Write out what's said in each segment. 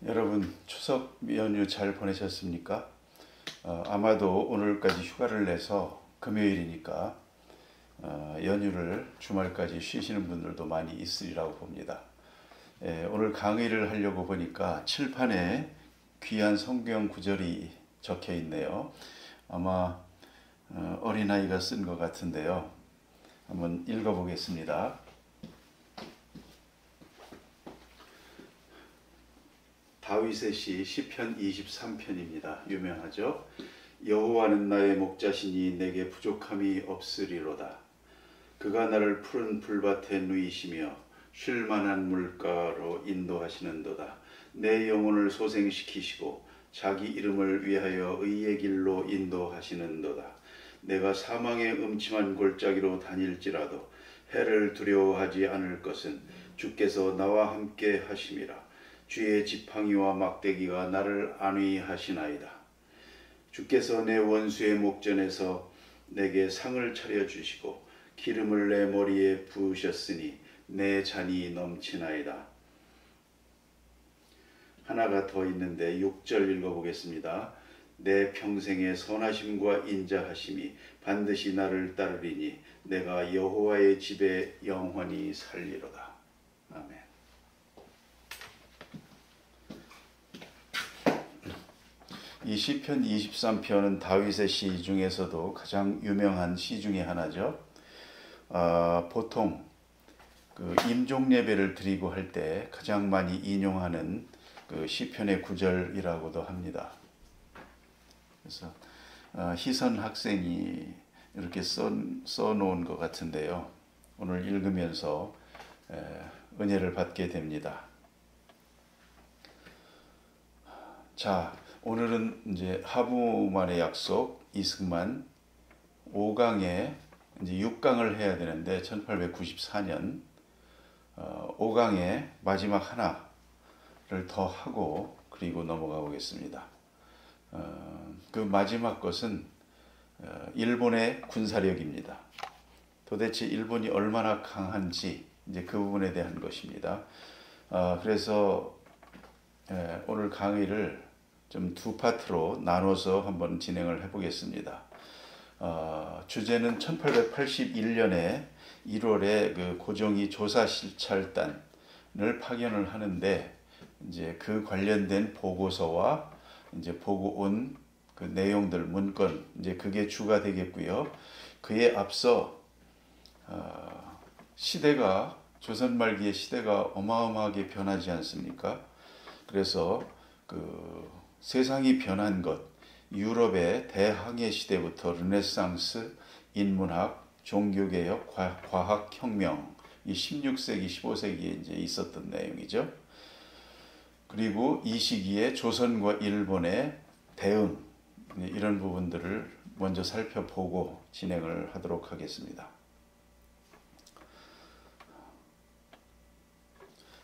여러분 추석 연휴 잘 보내셨습니까? 아마도 오늘까지 휴가를 내서 금요일이니까 연휴를 주말까지 쉬시는 분들도 많이 있으리라고 봅니다. 오늘 강의를 하려고 보니까 칠판에 귀한 성경 구절이 적혀 있네요. 아마 어린아이가 쓴 것 같은데요. 한번 읽어보겠습니다. 다윗의 시 시편 23편입니다. 유명하죠. 여호와는 나의 목자시니 내게 부족함이 없으리로다. 그가 나를 푸른 풀밭에 누이시며 쉴 만한 물가로 인도하시는도다. 내 영혼을 소생시키시고 자기 이름을 위하여 의의 길로 인도하시는도다. 내가 사망의 음침한 골짜기로 다닐지라도 해를 두려워하지 않을 것은 주께서 나와 함께 하심이라. 주의 지팡이와 막대기가 나를 안위하시나이다. 주께서 내 원수의 목전에서 내게 상을 차려주시고 기름을 내 머리에 부으셨으니 내 잔이 넘치나이다. 하나가 더 있는데 6절 읽어보겠습니다. 내 평생의 선하심과 인자하심이 반드시 나를 따르리니 내가 여호와의 집에 영원히 살리로다. 아멘. 이 시편 23편은 다윗의 시 중에서도 가장 유명한 시 중에 하나죠. 보통 그 임종 예배를 드리고 할 때 가장 많이 인용하는 그 시편의 구절이라고도 합니다. 그래서 희선 학생이 이렇게 써놓은 것 같은데요. 오늘 읽으면서 은혜를 받게 됩니다. 자, 오늘은 이제 하부만의 약속 이승만 5강에 이제 6강을 해야 되는데 1894년 5강의 마지막 하나를 더 하고 그리고 넘어가 보겠습니다. 그 마지막 것은 일본의 군사력입니다. 도대체 일본이 얼마나 강한지 이제 그 부분에 대한 것입니다. 그래서 오늘 강의를 좀 두 파트로 나눠서 한번 진행을 해보겠습니다. 주제는 1881년에 1월에 그 고종이 조사실찰단을 파견을 하는데 이제 그 관련된 보고서와 이제 보고 온 그 내용들 문건 이제 그게 주가 되겠고요. 그에 앞서 시대가 조선 말기의 시대가 어마어마하게 변하지 않습니까? 그래서 그 세상이 변한 것, 유럽의 대항해 시대부터 르네상스, 인문학, 종교개혁, 과학혁명, 이 16세기, 15세기에 이제 있었던 내용이죠. 그리고 이 시기에 조선과 일본의 대응, 이런 부분들을 먼저 살펴보고 진행을 하도록 하겠습니다.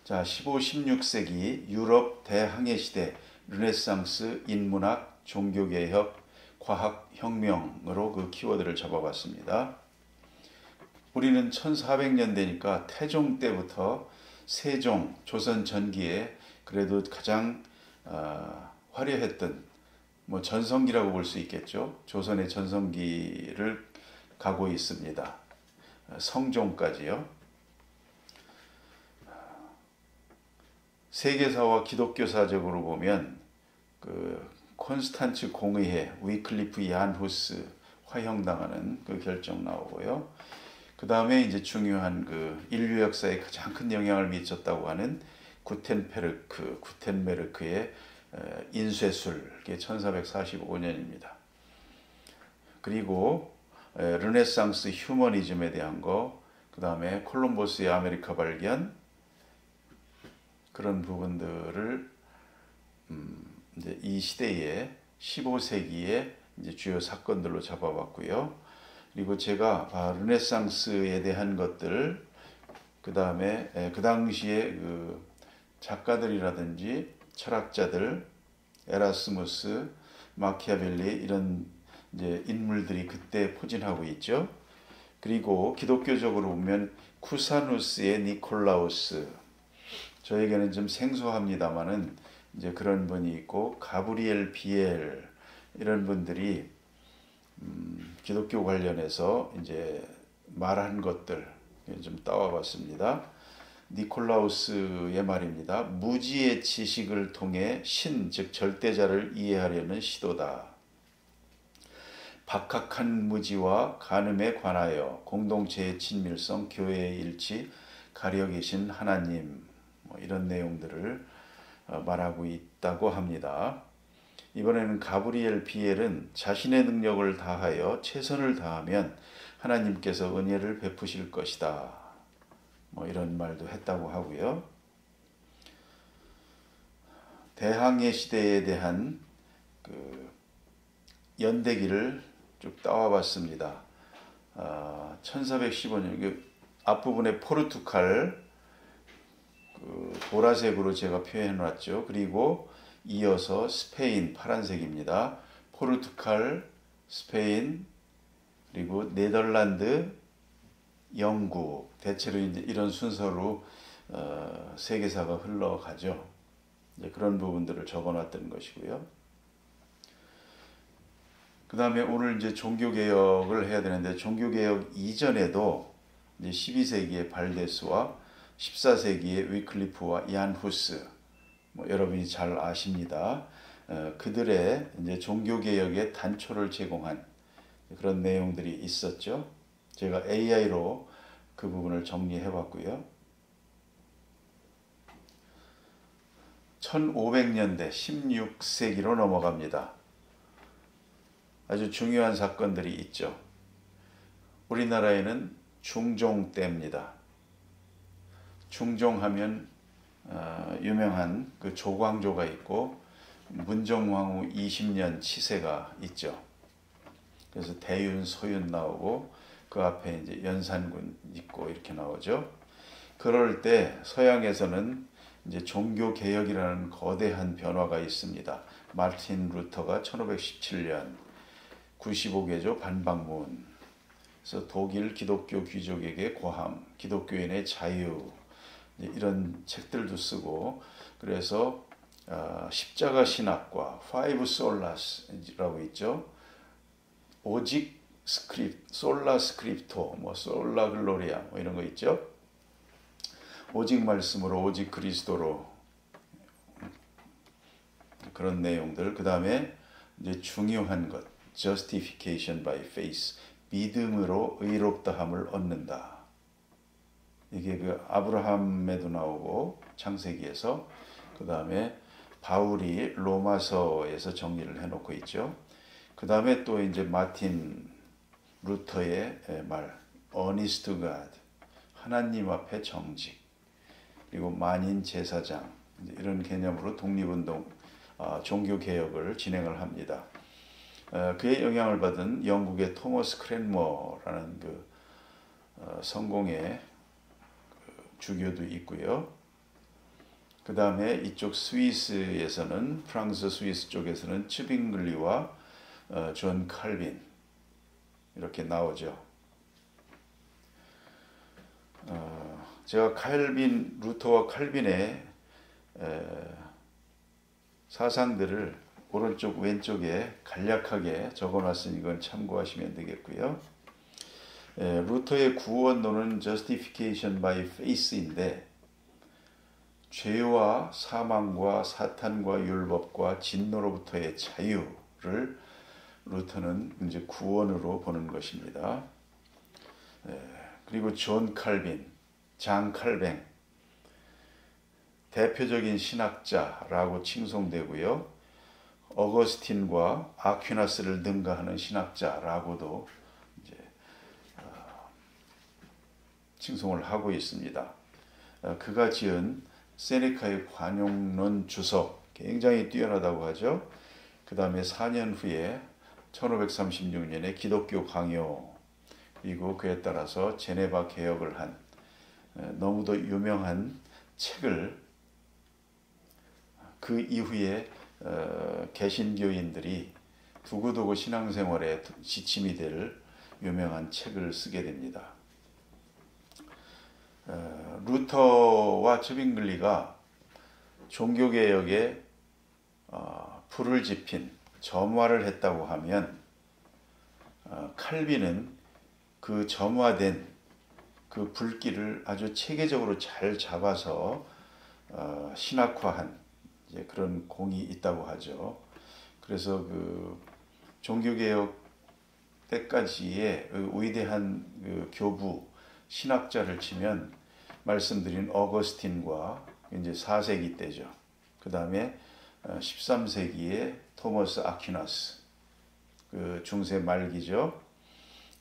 자, 15, 16세기 유럽 대항해 시대, 르네상스, 인문학, 종교개혁, 과학혁명으로 그 키워드를 잡아봤습니다. 우리는 1400년대니까 태종 때부터 세종, 조선 전기에 그래도 가장 화려했던 뭐 전성기라고 볼 수 있겠죠. 조선의 전성기를 가고 있습니다. 성종까지요. 세계사와 기독교사적으로 보면 그 콘스탄츠 공의회, 위클리프 야한후스 화형당하는 그 결정 나오고요. 그 다음에 이제 중요한 그 인류 역사에 가장 큰 영향을 미쳤다고 하는 구텐베르크의 인쇄술, 그게 1445년입니다. 그리고 르네상스 휴머니즘에 대한 거, 그 다음에 콜럼버스의 아메리카 발견, 그런 부분들을 이제 이 시대의 15세기의 이제 주요 사건들로 잡아봤고요. 그리고 제가 르네상스에 대한 것들, 그 다음에 그 당시에 그 작가들이라든지 철학자들, 에라스무스, 마키아벨리 이런 이제 인물들이 그때 포진하고 있죠. 그리고 기독교적으로 보면 쿠사누스의 니콜라우스, 저에게는 좀 생소합니다만은 이제 그런 분이 있고 가브리엘 비엘 이런 분들이 기독교 관련해서 이제 말한 것들 좀 따와봤습니다. 니콜라우스의 말입니다. 무지의 지식을 통해 신, 즉 절대자를 이해하려는 시도다. 박학한 무지와 간음에 관하여 공동체의 친밀성, 교회의 일치, 가려 계신 하나님 이런 내용들을 말하고 있다고 합니다. 이번에는 가브리엘 비엘은 자신의 능력을 다하여 최선을 다하면 하나님께서 은혜를 베푸실 것이다. 이런 말도 했다고 하고요. 대항해 시대에 대한 그 연대기를 쭉 따와봤습니다. 1415년 앞부분에 포르투갈 보라색으로 제가 표현해 놨죠. 그리고 이어서 스페인 파란색입니다. 포르투갈, 스페인, 그리고 네덜란드, 영국 대체로 이제 이런 순서로 세계사가 흘러가죠. 이제 그런 부분들을 적어놨던 것이고요. 그 다음에 오늘 이제 종교개혁을 해야 되는데 종교개혁 이전에도 이제 12세기의 발데스와 14세기의 위클리프와 이안 후스 여러분이 잘 아십니다. 그들의 이제 종교개혁의 단초를 제공한 그런 내용들이 있었죠. 제가 AI로 그 부분을 정리해 봤고요. 1500년대 16세기로 넘어갑니다. 아주 중요한 사건들이 있죠. 우리나라에는 중종 때입니다. 중종하면 유명한 그 조광조가 있고 문정왕후 20년 치세가 있죠. 그래서 대윤, 소윤 나오고 그 앞에 이제 연산군 있고 이렇게 나오죠. 그럴 때 서양에서는 이제 종교 개혁이라는 거대한 변화가 있습니다. 마틴 루터가 1517년 95개조 반박문, 그래서 독일 기독교 귀족에게 고함, 기독교인의 자유 이런 책들도 쓰고 그래서 십자가 신학과 파이브 솔라스라고 있죠. 오직 스크립, 솔라 스크립토, 솔라 글로리아 이런 거 있죠. 오직 말씀으로, 오직 그리스도로 그런 내용들. 그 다음에 이제 중요한 것, justification by faith, 믿음으로 의롭다함을 얻는다. 이게 그 아브라함에도 나오고 창세기에서 그 다음에 바울이 로마서에서 정리를 해놓고 있죠. 그 다음에 또 이제 마틴 루터의 말, honest to God, 하나님 앞에 정직, 그리고 만인 제사장 이런 개념으로 독립운동, 종교개혁을 진행을 합니다. 그의 영향을 받은 영국의 토머스 크랜머라는 그 성공의 주교도 있고요. 그 다음에 이쪽 스위스에서는 프랑스 스위스 쪽에서는 츠빙글리와 존 칼빈 이렇게 나오죠. 제가 칼빈, 루터와 칼빈의 사상들을 오른쪽 왼쪽에 간략하게 적어놨으니 이건 참고하시면 되겠고요. 루터의 구원론은 justification by faith인데 죄와 사망과 사탄과 율법과 진노로부터의 자유를 루터는 이제 구원으로 보는 것입니다. 그리고 존 칼빈, 장 칼뱅, 대표적인 신학자라고 칭송되고요. 어거스틴과 아퀴나스를 능가하는 신학자라고도 이제 칭송을 하고 있습니다. 그가 지은 세네카의 관용론 주석 굉장히 뛰어나다고 하죠. 그 다음에 4년 후에 1536년에 기독교 강요, 그리고 그에 따라서 제네바 개혁을 한 너무도 유명한 책을 그 이후에 개신교인들이 두고두고 신앙생활에 지침이 될 유명한 책을 쓰게 됩니다. 루터와 츠빙글리가 종교개혁의 불을 지핀 점화를 했다고 하면 칼빈은 그 점화된 그 불길을 아주 체계적으로 잘 잡아서 신학화한 이제 그런 공이 있다고 하죠. 그래서 그 종교개혁 때까지의 위대한 그 교부 신학자를 치면 말씀드린 어거스틴과 이제 4세기 때죠. 그 다음에 13세기의 토머스 아퀴나스, 그 중세 말기죠.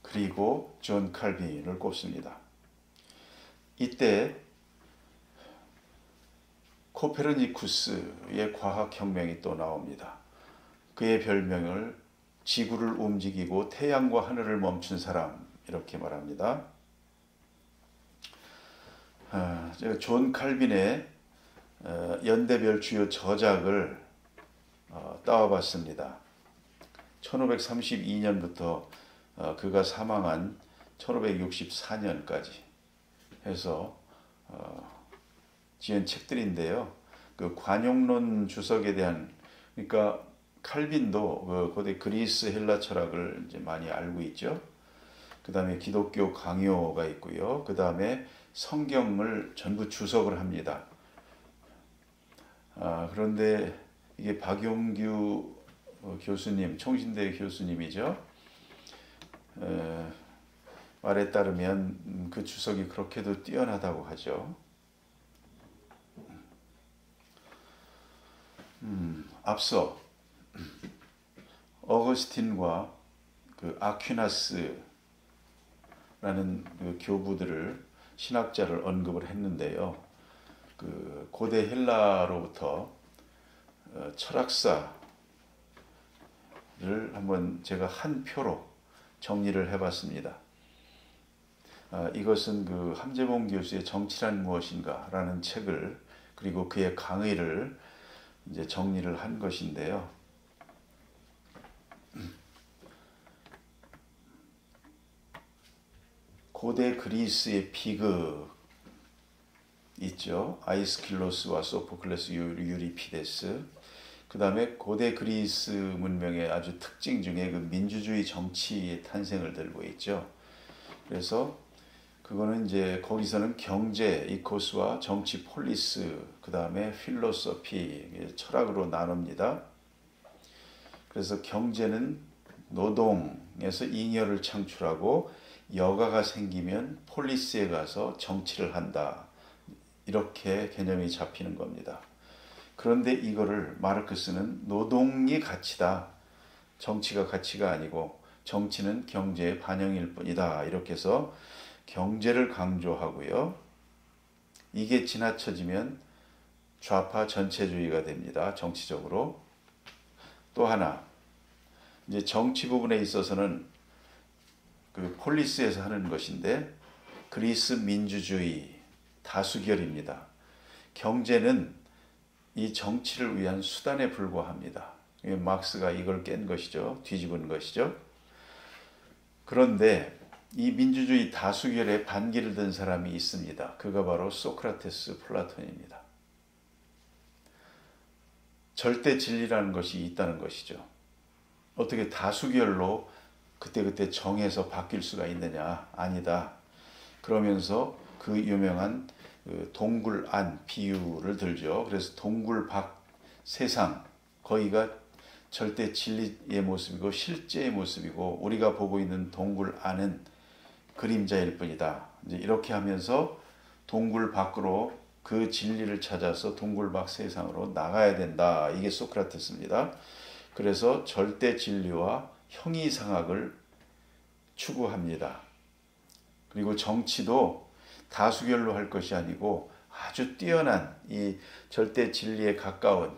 그리고 존 칼빈을 꼽습니다. 이때 코페르니쿠스의 과학혁명이 또 나옵니다. 그의 별명을 지구를 움직이고 태양과 하늘을 멈춘 사람 이렇게 말합니다. 제가 존 칼빈의 연대별 주요 저작을 따와봤습니다. 1532년부터 그가 사망한 1564년까지 해서 지은 책들인데요. 그 관용론 주석에 대한, 그러니까 칼빈도 그 고대 그리스 헬라 철학을 이제 많이 알고 있죠. 그 다음에 기독교 강요가 있고요. 그 다음에 성경을 전부 주석을 합니다. 그런데 이게 박용규 교수님, 총신대 교수님이죠. 말에 따르면 그 주석이 그렇게도 뛰어나다고 하죠. 앞서 어거스틴과 그 아퀴나스라는 그 교부들을 신학자를 언급을 했는데요. 그 고대 헬라로부터 철학사를 한번 제가 한 표로 정리를 해봤습니다. 이것은 그 함재봉 교수의 정치란 무엇인가라는 책을 그리고 그의 강의를 이제 정리를 한 것인데요. 고대 그리스의 비극 있죠. 아이스킬로스와 소포클레스, 유리피데스. 그 다음에 고대 그리스 문명의 아주 특징 중에 그 민주주의 정치의 탄생을 들고 있죠. 그래서 그거는 이제 거기서는 경제, 이코스와 정치, 폴리스, 그 다음에 필로소피, 철학으로 나눕니다. 그래서 경제는 노동에서 잉여를 창출하고 여가가 생기면 폴리스에 가서 정치를 한다. 이렇게 개념이 잡히는 겁니다. 그런데 이거를 마르크스는 노동이 가치다. 정치가 가치가 아니고 정치는 경제의 반영일 뿐이다. 이렇게 해서 경제를 강조하고요. 이게 지나쳐지면 좌파 전체주의가 됩니다. 정치적으로. 또 하나, 이제 정치 부분에 있어서는 그 폴리스에서 하는 것인데 그리스 민주주의 다수결입니다. 경제는 이 정치를 위한 수단에 불과합니다. 막스가 이걸 깬 것이죠. 뒤집은 것이죠. 그런데 이 민주주의 다수결에 반기를 든 사람이 있습니다. 그가 바로 소크라테스, 플라톤입니다. 절대 진리라는 것이 있다는 것이죠. 어떻게 다수결로 그때그때 정해서 바뀔 수가 있느냐? 아니다. 그러면서 그 유명한 동굴안 비유를 들죠. 그래서 동굴밖 세상, 거기가 절대 진리의 모습이고 실제의 모습이고 우리가 보고 있는 동굴안은 그림자일 뿐이다. 이제 이렇게 하면서 동굴 밖으로 그 진리를 찾아서 동굴 밖 세상으로 나가야 된다. 이게 소크라테스입니다. 그래서 절대 진리와 형이상학을 추구합니다. 그리고 정치도 다수결로 할 것이 아니고 아주 뛰어난 이 절대 진리에 가까운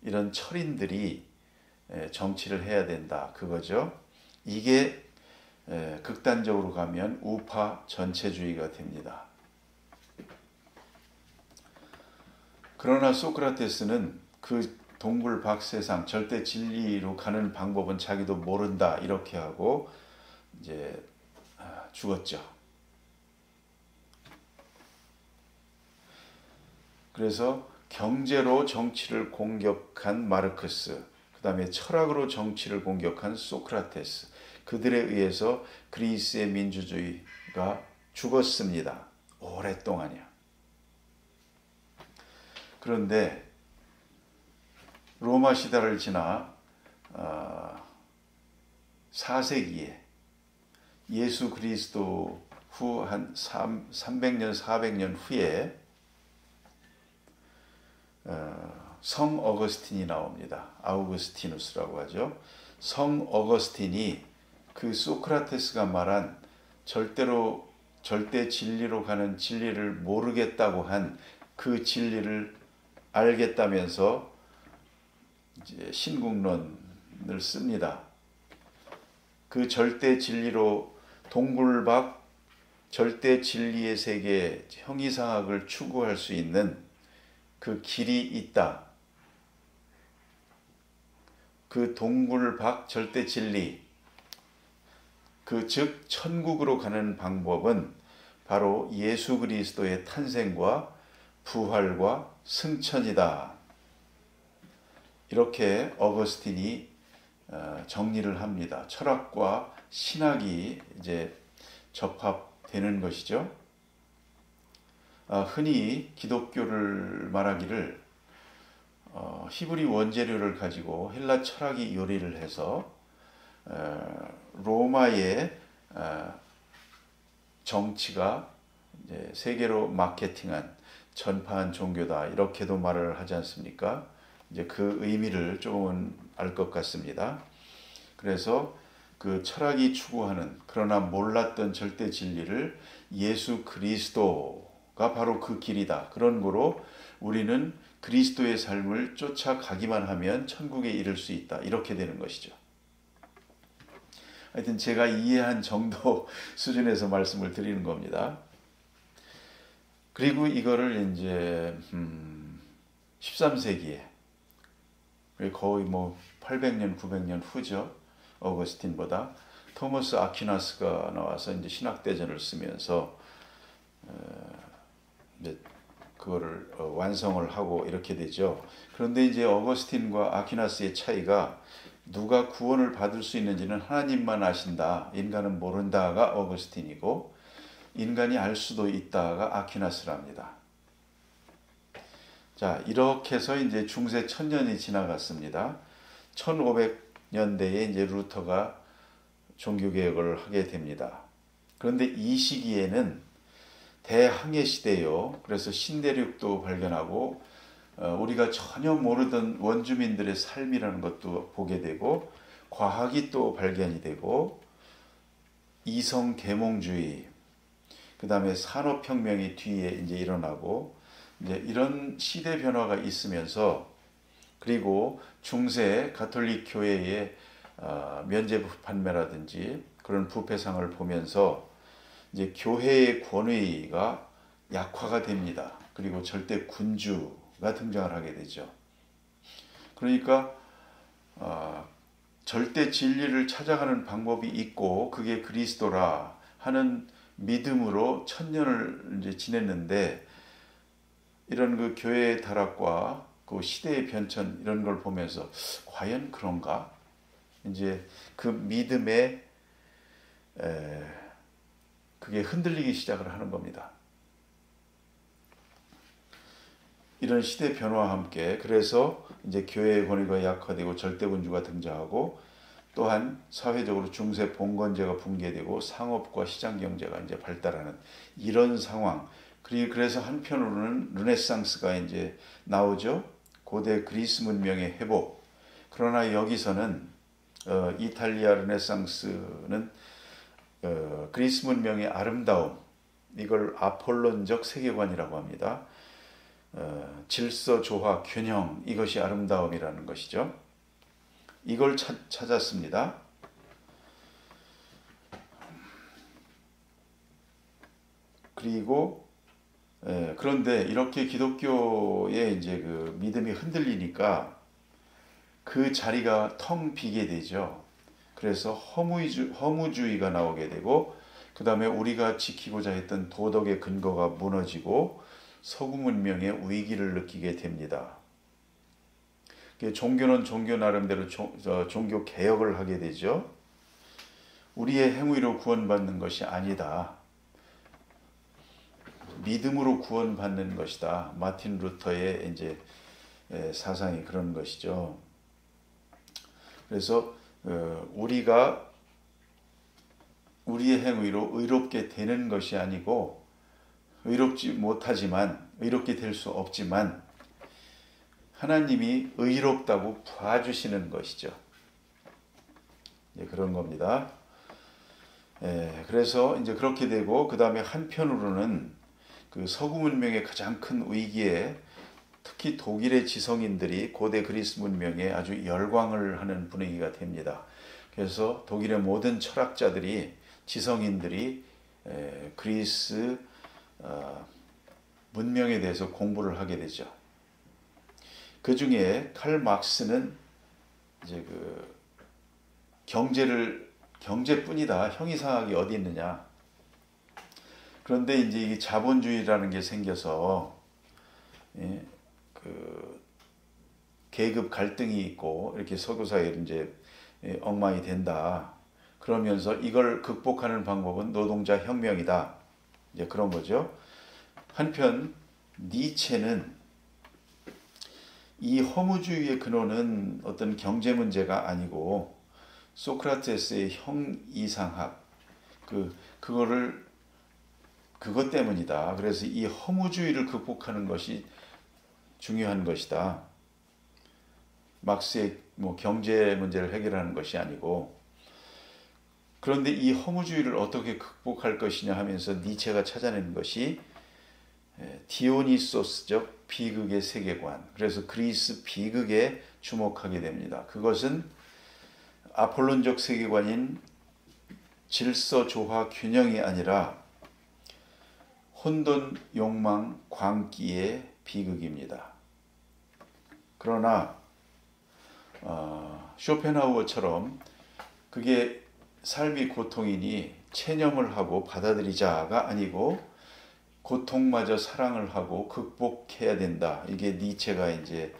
이런 철인들이 정치를 해야 된다. 그거죠. 이게 극단적으로 가면 우파 전체주의가 됩니다. 그러나 소크라테스는 그 동굴 밖 세상 절대 진리로 가는 방법은 자기도 모른다 이렇게 하고 이제 죽었죠. 그래서 경제로 정치를 공격한 마르크스, 그 다음에 철학으로 정치를 공격한 소크라테스, 그들에 의해서 그리스의 민주주의가 죽었습니다. 오랫동안이요. 그런데 로마 시대를 지나 4세기에 예수 그리스도 후 한 300년, 400년 후에 성 어거스틴이 나옵니다. 아우구스티누스라고 하죠. 성 어거스틴이 그 소크라테스가 말한 절대 진리로 가는 진리를 모르겠다고 한 그 진리를 알겠다면서 이제 신국론을 씁니다. 그 절대 진리로 동굴밖 절대 진리의 세계 형이상학을 추구할 수 있는 그 길이 있다. 그 동굴 밖 절대 진리, 즉 천국으로 가는 방법은 바로 예수 그리스도의 탄생과 부활과 승천이다. 이렇게 어거스틴이 정리를 합니다. 철학과 신학이 이제 접합되는 것이죠. 흔히 기독교를 말하기를 히브리 원재료를 가지고 헬라 철학이 요리를 해서 로마의 정치가 이제 세계로 마케팅한 전파한 종교다 이렇게도 말을 하지 않습니까? 이제 그 의미를 조금은 알 것 같습니다. 그래서 그 철학이 추구하는 그러나 몰랐던 절대 진리를 예수 그리스도가 바로 그 길이다. 그런 거로 우리는 그리스도의 삶을 쫓아가기만 하면 천국에 이를 수 있다. 이렇게 되는 것이죠. 하여튼 제가 이해한 정도 수준에서 말씀을 드리는 겁니다. 그리고 이거를 이제 13세기에 거의 뭐 800년, 900년 후죠. 어거스틴보다 토마스 아퀴나스가 나와서 이제 신학대전을 쓰면서 이제 그거를 완성을 하고 이렇게 되죠. 그런데 이제 어거스틴과 아퀴나스의 차이가 누가 구원을 받을 수 있는지는 하나님만 아신다. 인간은 모른다가 어거스틴이고 인간이 알 수도 있다가 아퀴나스랍니다. 자, 이렇게 해서 이제 중세 1000년이 지나갔습니다. 1500년대에 이제 루터가 종교개혁을 하게 됩니다. 그런데 이 시기에는 대항해 시대요. 그래서 신대륙도 발견하고 우리가 전혀 모르던 원주민들의 삶이라는 것도 보게 되고 과학이 또 발견이 되고 이성 계몽주의, 그 다음에 산업혁명이 뒤에 이제 일어나고 이제 이런 시대 변화가 있으면서 그리고 중세 가톨릭 교회의 면제 판매라든지 그런 부패상을 보면서 이제 교회의 권위가 약화가 됩니다. 그리고 절대 군주가 등장을 하게 되죠. 그러니까 절대 진리를 찾아가는 방법이 있고 그게 그리스도라 하는 믿음으로 1000년을 이제 지냈는데 이런 그 교회의 타락과 그 시대의 변천 이런 걸 보면서 과연 그런가? 이제 그 믿음에 그게 흔들리기 시작을 하는 겁니다. 이런 시대 변화와 함께 그래서 이제 교회의 권위가 약화되고 절대군주가 등장하고 또한 사회적으로 중세 봉건제가 붕괴되고 상업과 시장 경제가 이제 발달하는 이런 상황. 그래서 한편으로는 르네상스가 이제 나오죠. 고대 그리스 문명의 회복. 그러나 여기서는 이탈리아 르네상스는 그리스 문명의 아름다움, 이걸 아폴론적 세계관이라고 합니다. 질서, 조화, 균형, 이것이 아름다움이라는 것이죠. 이걸 찾았습니다. 그리고 그런데 이렇게 기독교의 이제 그 믿음이 흔들리니까 그 자리가 텅 비게 되죠. 그래서 허무주의가 나오게 되고 그 다음에 우리가 지키고자 했던 도덕의 근거가 무너지고 서구 문명의 위기를 느끼게 됩니다. 종교는 종교 나름대로 종교 개혁을 하게 되죠. 우리의 행위로 구원받는 것이 아니다. 믿음으로 구원받는 것이다. 마틴 루터의 이제 사상이 그런 것이죠. 그래서 우리가 우리의 행위로 의롭게 되는 것이 아니고 의롭지 못하지만 의롭게 될 수 없지만 하나님이 의롭다고 봐주시는 것이죠. 그런 겁니다. 그래서 이제 그렇게 되고 그 다음에 한편으로는 그 서구 문명의 가장 큰 위기에 특히 독일의 지성인들이 고대 그리스 문명에 아주 열광을 하는 분위기가 됩니다. 그래서 독일의 모든 철학자들이 지성인들이 그리스 문명에 대해서 공부를 하게 되죠. 그 중에 칼 막스는 이제 그 경제뿐이다. 형이상학이 어디 있느냐. 그런데 이제 이 자본주의라는 게 생겨서 그 계급 갈등이 있고 이렇게 서구 사회에 이제 엉망이 된다. 그러면서 이걸 극복하는 방법은 노동자 혁명이다. 이제 그런 거죠. 한편 니체는 이 허무주의의 근원은 어떤 경제 문제가 아니고 소크라테스의 형이상학 그것 때문이다. 그래서 이 허무주의를 극복하는 것이 중요한 것이다. 막스의 경제 문제를 해결하는 것이 아니고. 그런데 이 허무주의를 어떻게 극복할 것이냐 하면서 니체가 찾아내는 것이 디오니소스적 비극의 세계관. 그래서 그리스 비극에 주목하게 됩니다. 그것은 아폴론적 세계관인 질서, 조화, 균형이 아니라 혼돈, 욕망, 광기의 비극입니다. 그러나 쇼펜하우어처럼 그게 삶이 고통이니 체념을 하고 받아들이자가 아니고 고통마저 사랑을 하고 극복해야 된다. 이게 니체가 이제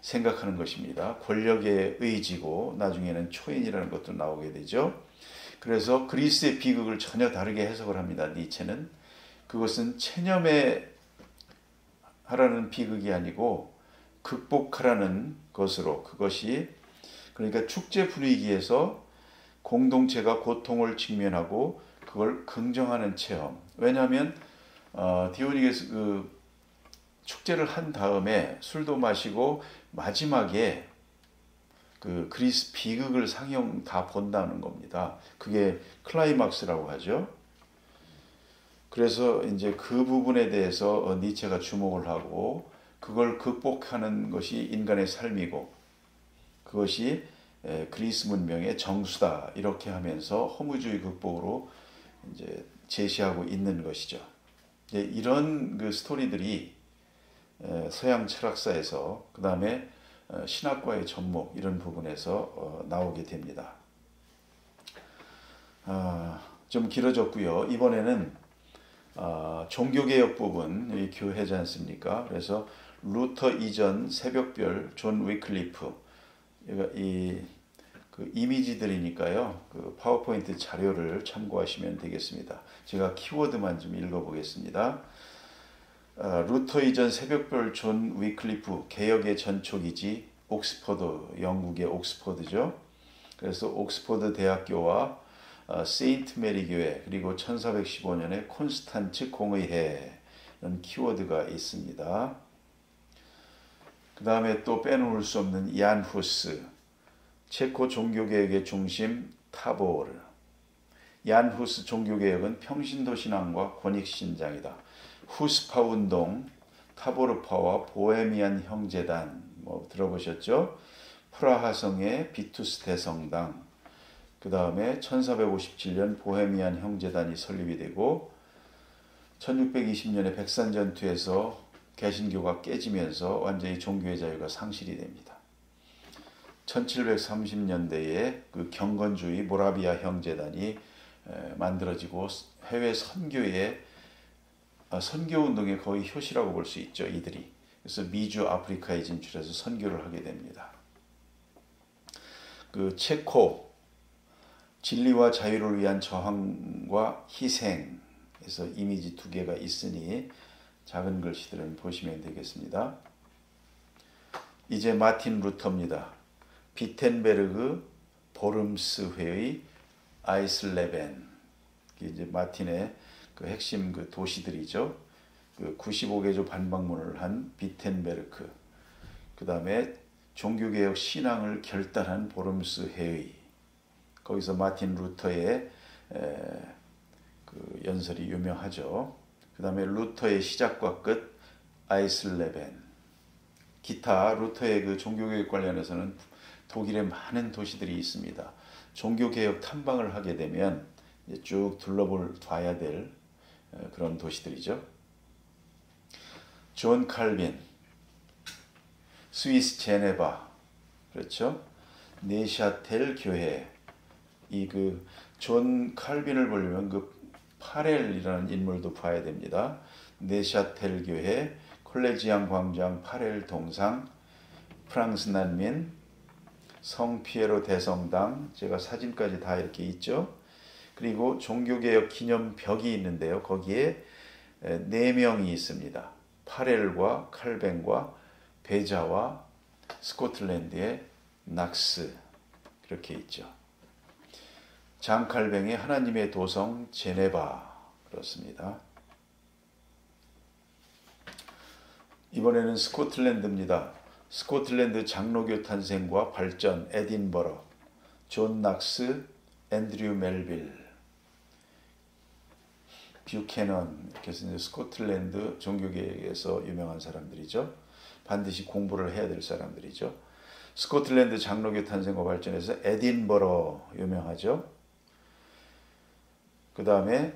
생각하는 것입니다. 권력의 의지고 나중에는 초인이라는 것도 나오게 되죠. 그래서 그리스의 비극을 전혀 다르게 해석을 합니다. 니체는 그것은 체념에 하라는 비극이 아니고 극복하라는 것으로 그것이 그러니까 축제 분위기에서 공동체가 고통을 직면하고 그걸 긍정하는 체험. 왜냐하면 디오니게스 그 축제를 한 다음에 술도 마시고 마지막에 그 그리스 비극을 상영 다 본다는 겁니다. 그게 클라이막스라고 하죠. 그래서 이제 그 부분에 대해서 니체가 주목을 하고 그걸 극복하는 것이 인간의 삶이고 그것이 그리스 문명의 정수다. 이렇게 하면서 허무주의 극복으로 이제 제시하고 있는 것이죠. 이런 그 스토리들이 서양 철학사에서 그 다음에 신학과의 접목 이런 부분에서 나오게 됩니다. 좀 길어졌고요. 이번에는 종교개혁 부분 교회지 않습니까? 그래서 루터 이전 새벽별 존 위클리프 그 이미지들이니까요. 그 파워포인트 자료를 참고하시면 되겠습니다. 제가 키워드만 좀 읽어보겠습니다. 루터 이전 새벽별 존 위클리프 개혁의 전초기지 옥스퍼드 영국의 옥스퍼드죠. 그래서 옥스퍼드 대학교와 세인트 메리 교회 그리고 1415년에 콘스탄츠 공의회 이런 키워드가 있습니다. 그 다음에 또 빼놓을 수 없는 얀 후스 체코 종교개혁의 중심 타보르 얀 후스 종교개혁은 평신도 신앙과 권익신장이다. 후스파 운동, 타보르파와 보헤미안 형제단 들어보셨죠? 프라하성의 비투스 대성당 그 다음에 1457년 보헤미안 형제단이 설립이 되고 1620년에 백산전투에서 개신교가 깨지면서 완전히 종교의 자유가 상실이 됩니다. 1730년대에 그 경건주의 모라비아 형제단이 만들어지고 해외 선교에 선교 운동의 거의 효시라고 볼 수 있죠. 이들이. 그래서 미주 아프리카에 진출해서 선교를 하게 됩니다. 그 체코 진리와 자유를 위한 저항과 희생에서 이미지 두 개가 있으니 작은 글씨들은 보시면 되겠습니다. 이제 마틴 루터입니다. 비텐베르그 보름스회의 아이슬레벤 이제 마틴의 그 핵심 그 도시들이죠. 그 95개조 반박문을 한 비텐베르크, 그 다음에 종교개혁 신앙을 결단한 보름스 회의, 거기서 마틴 루터의 그 연설이 유명하죠. 그 다음에 루터의 시작과 끝 아이슬레벤, 기타 루터의 그 종교개혁 관련해서는 독일의 많은 도시들이 있습니다. 종교개혁 탐방을 하게 되면 쭉 봐야 될 그런 도시들이죠. 존 칼빈, 스위스 제네바, 그렇죠? 네샤텔 교회. 이 그 존 칼빈을 보려면 그 파렐이라는 인물도 봐야 됩니다. 네샤텔 교회, 콜레지앙 광장, 파렐 동상, 프랑스 난민, 성 피에로 대성당, 제가 사진까지 다 이렇게 있죠. 그리고 종교개혁 기념벽이 있는데요. 거기에 4명이 있습니다. 파렐과 칼뱅과 베자와 스코틀랜드의 낙스, 그렇게 있죠. 장 칼뱅의 하나님의 도성 제네바, 그렇습니다. 이번에는 스코틀랜드입니다. 스코틀랜드 장로교 탄생과 발전 에딘버러, 존 낙스, 앤드류 멜빌, 뷰캐넌, 이렇게 해서 스코틀랜드 종교개혁에서 유명한 사람들이죠. 반드시 공부를 해야 될 사람들이죠. 스코틀랜드 장로교 탄생과 발전에서 에딘버러 유명하죠. 그 다음에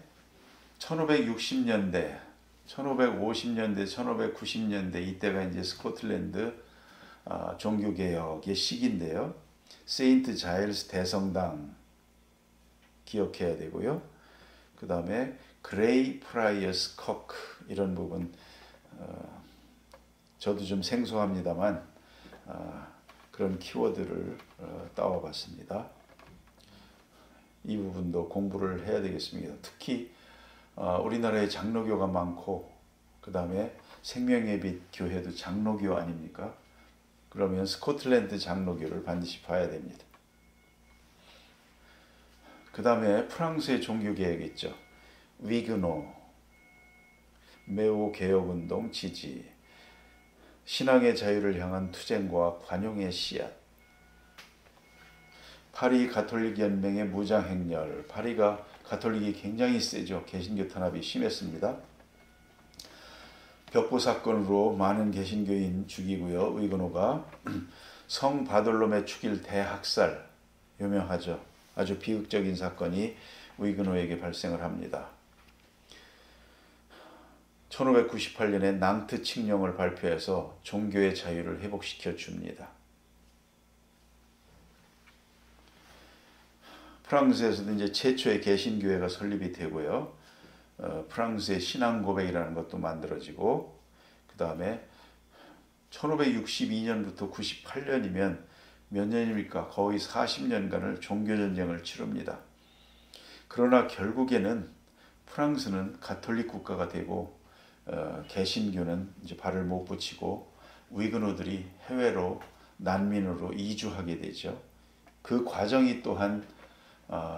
1560년대, 1550년대, 1590년대 이때가 이제 스코틀랜드 종교개혁의 시기인데요. 세인트 자일스 대성당 기억해야 되고요. 그 다음에 그레이 프라이어스 커크, 이런 부분 저도 좀 생소합니다만 그런 키워드를 따와봤습니다. 이 부분도 공부를 해야 되겠습니다. 특히 우리나라에 장로교가 많고 그 다음에 생명의 빛 교회도 장로교 아닙니까? 그러면 스코틀랜드 장로교를 반드시 봐야 됩니다. 그 다음에 프랑스의 종교개혁 있죠. 위그노, 메오 개혁운동 지지, 신앙의 자유를 향한 투쟁과 관용의 씨앗, 파리 가톨릭 연맹의 무장행렬, 파리가 가톨릭이 굉장히 세죠. 개신교 탄압이 심했습니다. 벽보 사건으로 많은 개신교인 죽이고요. 위그노가 성 바돌롬의 축일 대학살, 유명하죠. 아주 비극적인 사건이 위그노에게 발생을 합니다. 1598년에 낭트 칙령을 발표해서 종교의 자유를 회복시켜 줍니다. 프랑스에서도 이제 최초의 개신교회가 설립이 되고요. 프랑스의 신앙 고백이라는 것도 만들어지고, 그 다음에 1562년부터 98년이면 몇 년입니까? 거의 40년간을 종교전쟁을 치릅니다. 그러나 결국에는 프랑스는 가톨릭 국가가 되고 개신교는 이제 발을 못 붙이고 위그노들이 해외로 난민으로 이주하게 되죠. 그 과정이 또한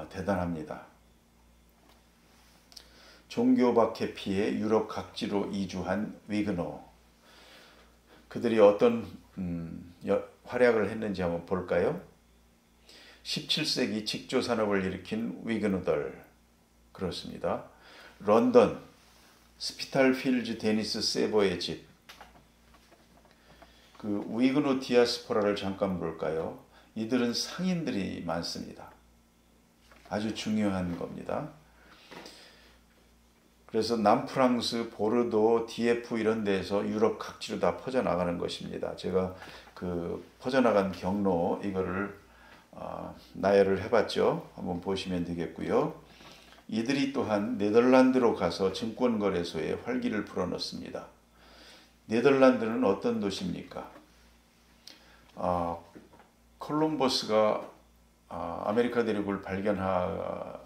대단합니다. 종교박해 피해 유럽 각지로 이주한 위그노, 그들이 어떤 활약을 했는지 한번 볼까요? 17세기 직조 산업을 일으킨 위그노들, 그렇습니다. 런던 스피탈필즈 데니스 세버의 집, 그 위그노 디아스포라를 잠깐 볼까요? 이들은 상인들이 많습니다. 아주 중요한 겁니다. 그래서 남프랑스, 보르도, 디에프 이런 데에서 유럽 각지로 다 퍼져나가는 것입니다. 제가 그 퍼져나간 경로 이거를 나열을 해봤죠. 한번 보시면 되겠고요. 이들이 또한 네덜란드로 가서 증권거래소에 활기를 불어넣습니다. 네덜란드는 어떤 도시입니까? 콜럼버스가 아메리카 대륙을 발견하러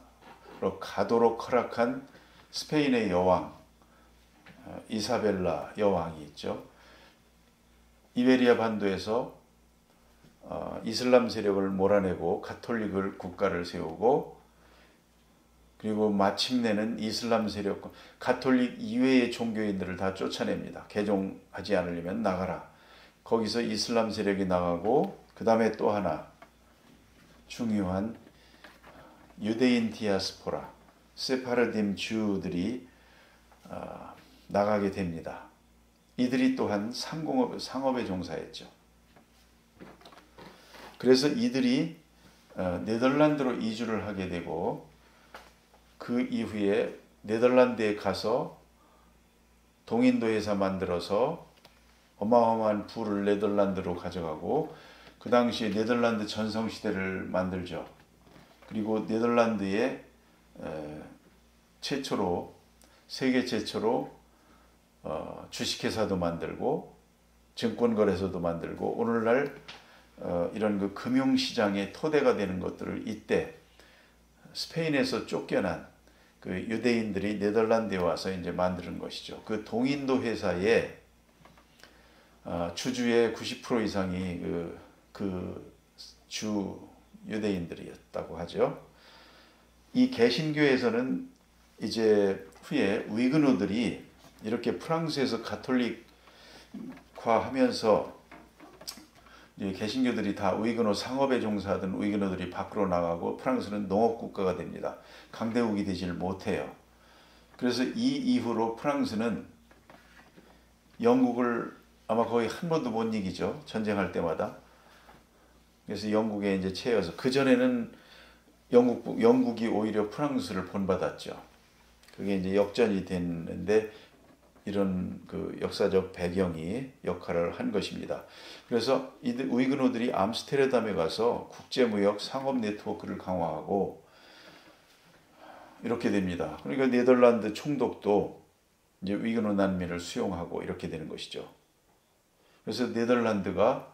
가도록 허락한 스페인의 여왕 이사벨라 여왕이 있죠. 이베리아 반도에서 이슬람 세력을 몰아내고 가톨릭을 국가를 세우고, 그리고 마침내는 이슬람 세력, 가톨릭 이외의 종교인들을 다 쫓아냅니다. 개종하지 않으려면 나가라. 거기서 이슬람 세력이 나가고, 그 다음에 또 하나 중요한 유대인 디아스포라, 세파르딤 주들이 나가게 됩니다. 이들이 또한 상업에 종사했죠. 그래서 이들이 네덜란드로 이주를 하게 되고, 그 이후에 네덜란드에 가서 동인도 회사 만들어서 어마어마한 부를 네덜란드로 가져가고, 그 당시에 네덜란드 전성시대를 만들죠. 그리고 네덜란드에 세계 최초로 주식회사도 만들고 증권거래소도 만들고, 오늘날 이런 그 금융시장의 토대가 되는 것들을 이때 스페인에서 쫓겨난 그 유대인들이 네덜란드에 와서 이제 만드는 것이죠. 그 동인도 회사의 주주의 90% 이상이 그 주 유대인들이었다고 하죠. 이 개신교에서는 이제 후에 위그노들이 이렇게 프랑스에서 가톨릭화하면서 개신교들이 다 위그노 상업에 종사하던 위그노들이 밖으로 나가고 프랑스는 농업국가가 됩니다. 강대국이 되질 못해요. 그래서 이 이후로 프랑스는 영국을 아마 거의 한 번도 못 이기죠. 전쟁할 때마다. 그래서 영국에 이제 채여서, 그전에는 영국이 오히려 프랑스를 본받았죠. 그게 이제 역전이 됐는데, 이런 그 역사적 배경이 역할을 한 것입니다. 그래서 이 위그노들이 암스테르담에 가서 국제무역 상업 네트워크를 강화하고 이렇게 됩니다. 그러니까 네덜란드 총독도 이제 위그노 난민을 수용하고 이렇게 되는 것이죠. 그래서 네덜란드가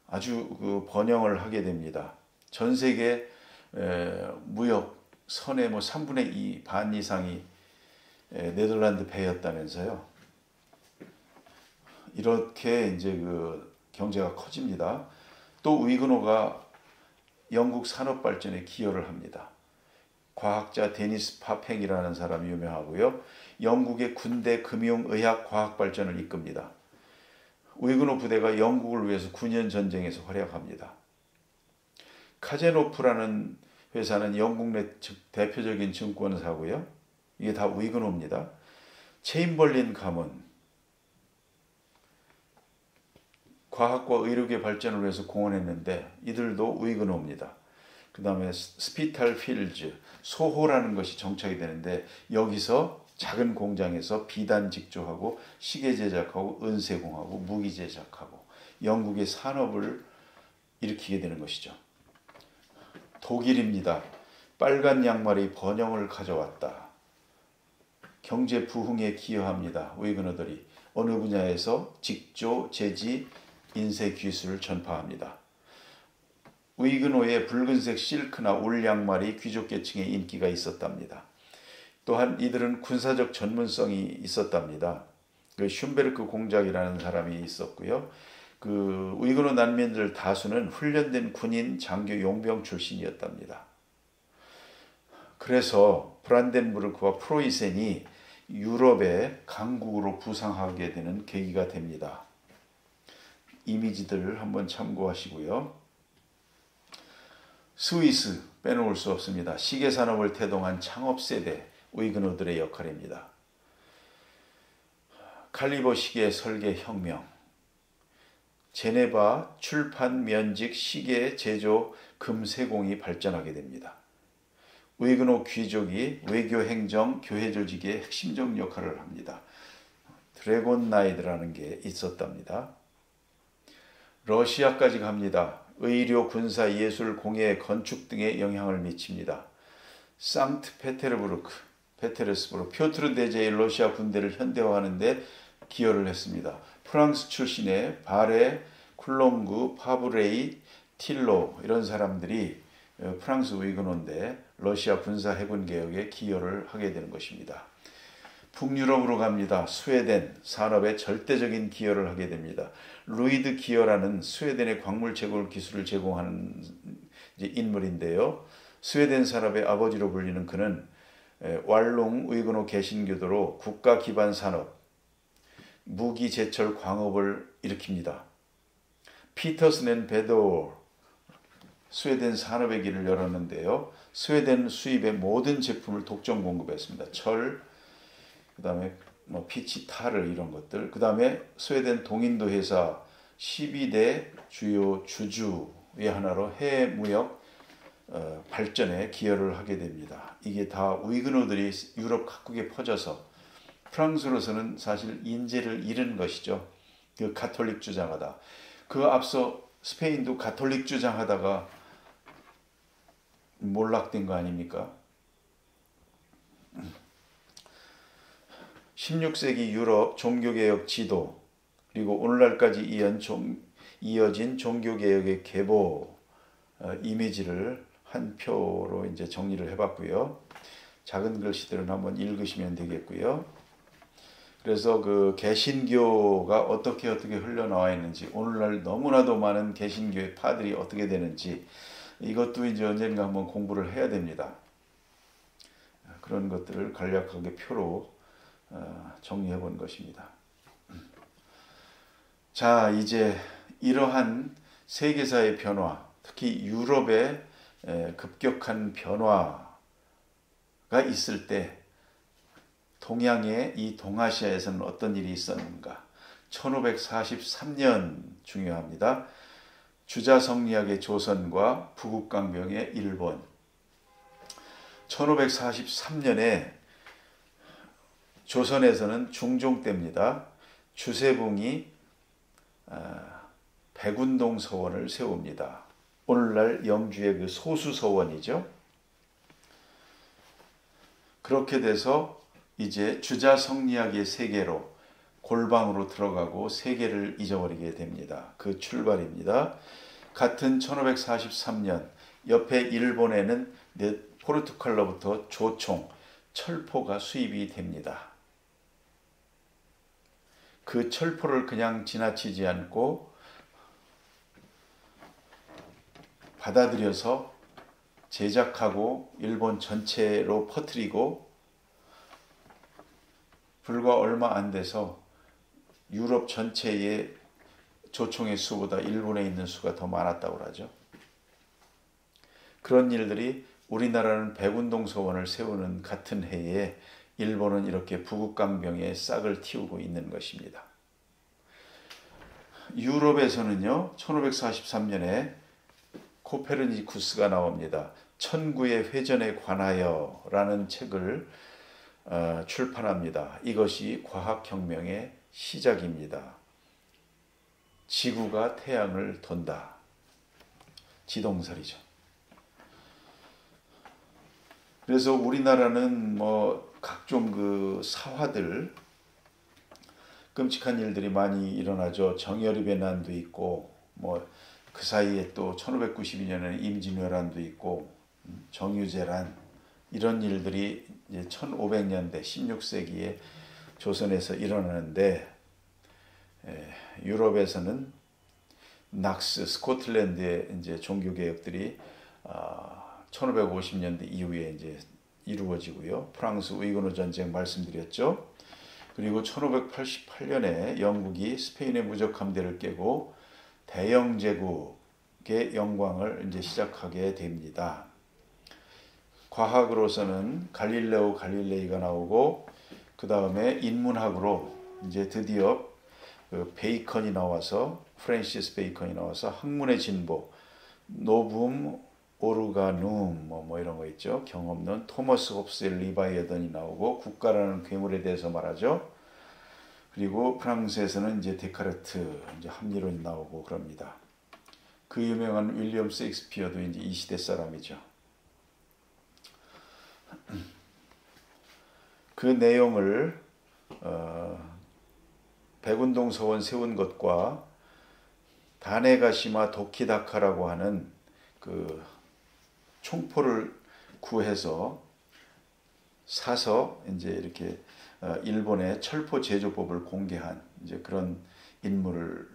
아주 그 번영을 하게 됩니다. 전 세계 무역 선의 3분의 2 반 이상이 네덜란드 배였다면서요. 이렇게 이제 그 경제가 커집니다. 또 위그노가 영국 산업 발전에 기여를 합니다. 과학자 데니스 파팽이라는 사람이 유명하고요. 영국의 군대, 금융, 의학, 과학 발전을 이끕니다. 위그노 부대가 영국을 위해서 9년 전쟁에서 활약합니다. 카제노프라는 회사는 영국 내 대표적인 증권사고요. 이게 다 위그노입니다. 체인벌린 가문, 과학과 의료계 발전을 위해서 공헌했는데 이들도 위그노입니다. 그 다음에 스피탈 필즈, 소호라는 것이 정착이 되는데, 여기서 작은 공장에서 비단 직조하고 시계 제작하고 은세공하고 무기 제작하고 영국의 산업을 일으키게 되는 것이죠. 독일입니다. 빨간 양말이 번영을 가져왔다. 경제 부흥에 기여합니다. 위그노들이 어느 분야에서 직조, 제지, 인쇄 기술을 전파합니다. 위그노의 붉은색 실크나 울 양말이 귀족계층의 인기가 있었답니다. 또한 이들은 군사적 전문성이 있었답니다. 그 슌베르크 공작이라는 사람이 있었고요. 그 위그노 난민들 다수는 훈련된 군인, 장교, 용병 출신이었답니다. 그래서 브란덴부르크와 프로이센이 유럽의 강국으로 부상하게 되는 계기가 됩니다. 이미지들을 한번 참고하시고요. 스위스 빼놓을 수 없습니다. 시계 산업을 태동한 창업 세대 위그노들의 역할입니다. 칼리버 시계 설계 혁명, 제네바 출판 면직 시계 제조 금세공이 발전하게 됩니다. 위그노 귀족이 외교 행정 교회 조직의 핵심적 역할을 합니다. 드래곤 나이드라는 게 있었답니다. 러시아까지 갑니다. 의료, 군사, 예술, 공예, 건축 등에 영향을 미칩니다. 페테르스부르크, 표트르 대제의 러시아 군대를 현대화하는데 기여를 했습니다. 프랑스 출신의 바레, 쿨롱그, 파브레이, 틸로 이런 사람들이 프랑스 의군원대 러시아 군사 해군 개혁에 기여를 하게 되는 것입니다. 북유럽으로 갑니다. 스웨덴 산업에 절대적인 기여를 하게 됩니다. 루이드 기어라는 스웨덴의 광물 채굴 기술을 제공하는 인물인데요. 스웨덴 산업의 아버지로 불리는 그는 왈롱 의근호 개신교도로 국가 기반 산업, 무기 제철 광업을 일으킵니다. 피터슨 앤 베도어 스웨덴 산업의 길을 열었는데요. 스웨덴 수입의 모든 제품을 독점 공급했습니다. 철, 그 다음에 피치, 타르 이런 것들. 그 다음에 스웨덴 동인도 회사 12대 주요 주주의 하나로 해외 무역 발전에 기여를 하게 됩니다. 이게 다 위그노들이 유럽 각국에 퍼져서 프랑스로서는 사실 인재를 잃은 것이죠. 그 가톨릭 주장하다. 그 앞서 스페인도 가톨릭 주장하다가 몰락된 거 아닙니까? 16세기 유럽 종교개혁 지도 그리고 오늘날까지 이어진 종교개혁의 계보 이미지를 한 표로 이제 정리를 해봤고요. 작은 글씨들은 한번 읽으시면 되겠고요. 그래서 그 개신교가 어떻게 흘러나와 있는지, 오늘날 너무나도 많은 개신교의 파들이 어떻게 되는지, 이것도 이제 언젠가 한번 공부를 해야 됩니다. 그런 것들을 간략하게 표로 정리해 본 것입니다. 자, 이제 이러한 세계사의 변화, 특히 유럽의 급격한 변화가 있을 때 동양의 이 동아시아에서는 어떤 일이 있었는가? 1543년 중요합니다. 주자성리학의 조선과 부국강병의 일본. 1543년에 조선에서는 중종 때입니다. 주세붕이 백운동 서원을 세웁니다. 오늘날 영주의 그 소수서원이죠. 그렇게 돼서 이제 주자성리학의 세계로 골방으로 들어가고 세계를 잊어버리게 됩니다. 그 출발입니다. 같은 1543년 옆에 일본에는 포르투갈로부터 조총, 철포가 수입이 됩니다. 그 철포를 그냥 지나치지 않고 받아들여서 제작하고 일본 전체로 퍼뜨리고 불과 얼마 안 돼서 유럽 전체의 조총의 수보다 일본에 있는 수가 더 많았다고 하죠. 그런 일들이 우리나라는 백운동 서원을 세우는 같은 해에 일본은 이렇게 부국강병에 싹을 틔우고 있는 것입니다. 유럽에서는요, 1543년에 코페르니쿠스가 나옵니다. 천구의 회전에 관하여 라는 책을 출판합니다. 이것이 과학혁명의 시작입니다. 지구가 태양을 돈다. 지동설이죠. 그래서 우리나라는 각종 그 사화들, 끔찍한 일들이 많이 일어나죠. 정열입의 난도 있고, 그 사이에 또 1592년에는 임진왜란도 있고, 정유재란, 이런 일들이 이제 1500년대, 16세기에 조선에서 일어나는데, 유럽에서는 낙스, 스코틀랜드의 이제 종교개혁들이 1550년대 이후에 이제 이루어지고요. 프랑스 의군호 전쟁 말씀드렸죠. 그리고 1588년에 영국이 스페인의 무적 함대를 깨고 대영 제국의 영광을 이제 시작하게 됩니다. 과학으로서는 갈릴레오 갈릴레이가 나오고 그 다음에 인문학으로 이제 드디어 베이컨이 나와서 프랜시스 베이컨이 나와서 학문의 진보, 노붐 오르가눔 이런 거 있죠. 경험론 토머스 홉스의 리바이어던이 나오고 국가라는 괴물에 대해서 말하죠. 그리고 프랑스에서는 이제 데카르트 이제 합리론이 나오고 그럽니다. 그 유명한 윌리엄 셰익스피어도 이제 이 시대 사람이죠. 그 내용을 백운동 서원 세운 것과 다네가시마 도키다카라고 하는 그 총포를 구해서 사서 이제 이렇게 일본의 철포 제조법을 공개한 이제 그런 인물을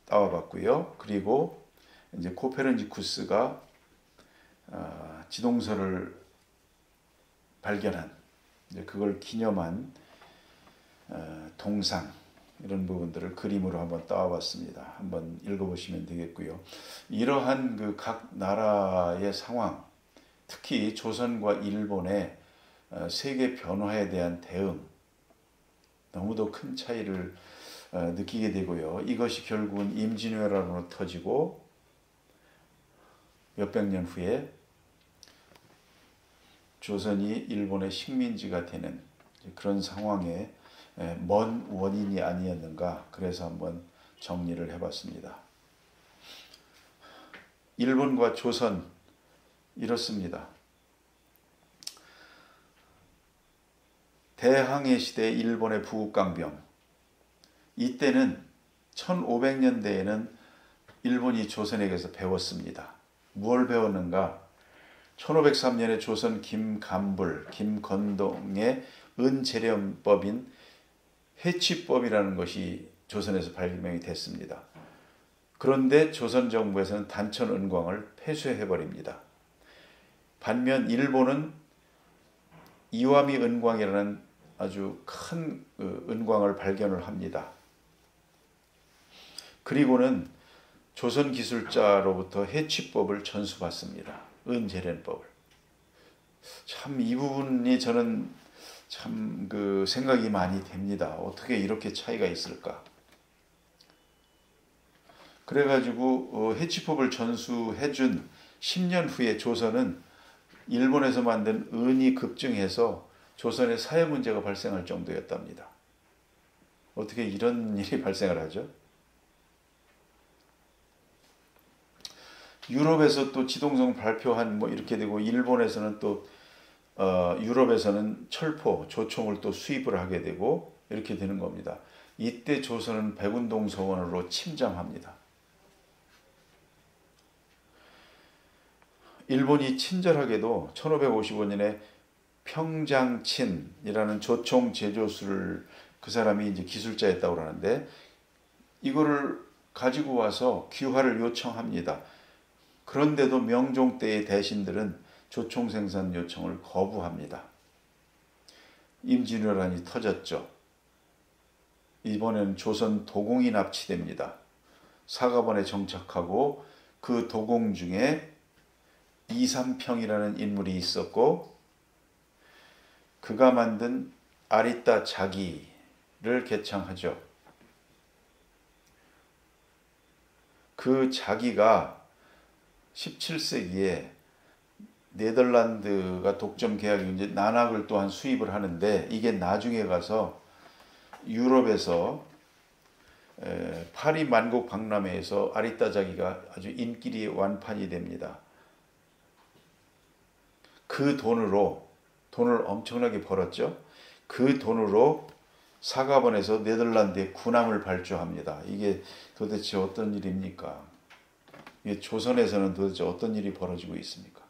따와봤고요. 그리고 이제 코페르니쿠스가 지동설을 발견한 이제 그걸 기념한 동상 이런 부분들을 그림으로 한번 따와봤습니다. 한번 읽어보시면 되겠고요. 이러한 그 각 나라의 상황, 특히 조선과 일본의 세계 변화에 대한 대응, 너무도 큰 차이를 느끼게 되고요. 이것이 결국은 임진왜란으로 터지고 몇백 년 후에 조선이 일본의 식민지가 되는 그런 상황에 먼 원인이 아니었는가, 그래서 한번 정리를 해봤습니다. 일본과 조선 이렇습니다. 대항해 시대 일본의 부국강병, 이때는 1500년대에는 일본이 조선에게서 배웠습니다. 무엇을 배웠는가? 1503년에 조선 김감불, 김건동의 은재련법인 해치법이라는 것이 조선에서 발명이 됐습니다. 그런데 조선 정부에서는 단천 은광을 폐쇄해버립니다. 반면 일본은 이와미 은광이라는 아주 큰 은광을 발견을 합니다. 그리고는 조선 기술자로부터 해치법을 전수받습니다. 은재련법을. 참 이 부분이 저는 참 그 생각이 많이 됩니다. 어떻게 이렇게 차이가 있을까? 그래가지고 해치법을 전수해준 10년 후에 조선은 일본에서 만든 은이 급증해서 조선에 사회 문제가 발생할 정도였답니다. 어떻게 이런 일이 발생을 하죠? 유럽에서 또 지동성 발표한 뭐 이렇게 되고, 일본에서는 또 유럽에서는 철포, 조총을 또 수입을 하게 되고 이렇게 되는 겁니다. 이때 조선은 백운동 서원으로 침잠합니다. 일본이 친절하게도 1555년에 평장친이라는 조총 제조술을, 그 사람이 이제 기술자였다고 하는데, 이거를 가지고 와서 귀화를 요청합니다. 그런데도 명종 때의 대신들은 조총 생산 요청을 거부합니다. 임진왜란이 터졌죠. 이번에는 조선 도공이 납치됩니다. 사가번에 정착하고 그 도공 중에 이삼평이라는 인물이 있었고, 그가 만든 아리따 자기를 개창하죠. 그 자기가 17세기에 네덜란드가 독점 계약이 이제 난학을 또한 수입을 하는데, 이게 나중에 가서 유럽에서 파리 만국 박람회에서 아리따 자기가 아주 인기리에 완판이 됩니다. 그 돈을 엄청나게 벌었죠. 그 돈으로 사가번에서 네덜란드에 군함을 발주합니다. 이게 도대체 어떤 일입니까? 이게 조선에서는 도대체 어떤 일이 벌어지고 있습니까?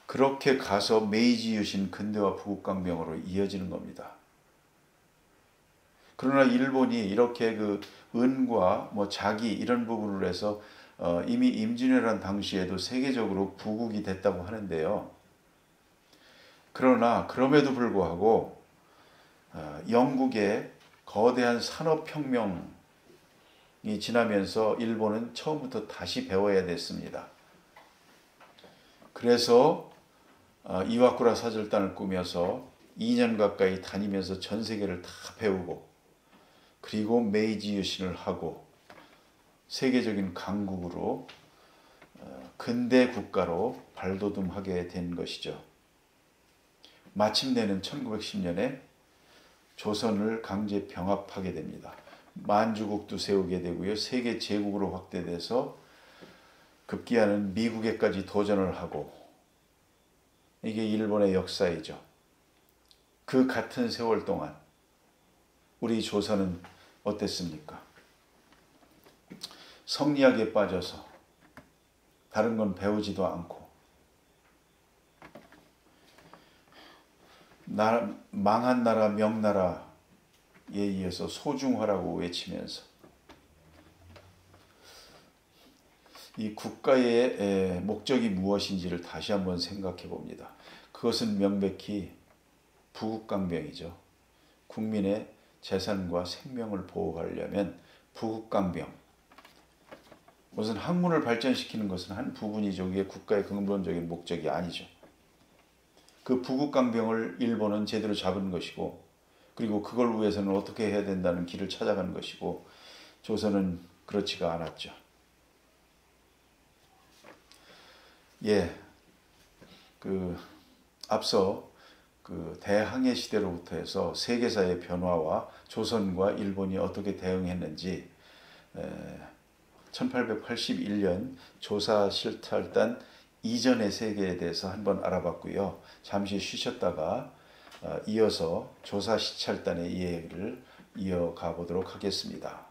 그렇게 가서 메이지 유신 근대화 부국강병으로 이어지는 겁니다. 그러나 일본이 이렇게 그 은과 뭐 자기 이런 부분으로 해서 이미 임진왜란 당시에도 세계적으로 부국이 됐다고 하는데요. 그러나 그럼에도 불구하고 영국의 거대한 산업혁명이 지나면서 일본은 처음부터 다시 배워야 됐습니다. 그래서 이와쿠라 사절단을 꾸며서 2년 가까이 다니면서 전 세계를 다 배우고, 그리고 메이지 유신을 하고 세계적인 강국으로 근대 국가로 발돋움하게 된 것이죠. 마침내는 1910년에 조선을 강제 병합하게 됩니다. 만주국도 세우게 되고요. 세계 제국으로 확대돼서 급기야는 미국에까지 도전을 하고, 이게 일본의 역사이죠. 그 같은 세월 동안 우리 조선은 어땠습니까? 성리학에 빠져서 다른 건 배우지도 않고 망한 나라 명나라에 의해서 소중화라고 외치면서 이 국가의 목적이 무엇인지를 다시 한번 생각해 봅니다. 그것은 명백히 부국강병이죠. 국민의 재산과 생명을 보호하려면 부국강병, 무슨 학문을 발전시키는 것은 한 부분이죠. 그게 국가의 근본적인 목적이 아니죠. 그 부국강병을 일본은 제대로 잡은 것이고, 그리고 그걸 위해서는 어떻게 해야 된다는 길을 찾아가는 것이고, 조선은 그렇지가 않았죠. 앞서 대항해 시대로부터 해서 세계사의 변화와 조선과 일본이 어떻게 대응했는지 1881년 조사실탈단 이전의 세계에 대해서 한번 알아봤고요. 잠시 쉬셨다가 이어서 조사시찰단의 이야기를 이어가 보도록 하겠습니다.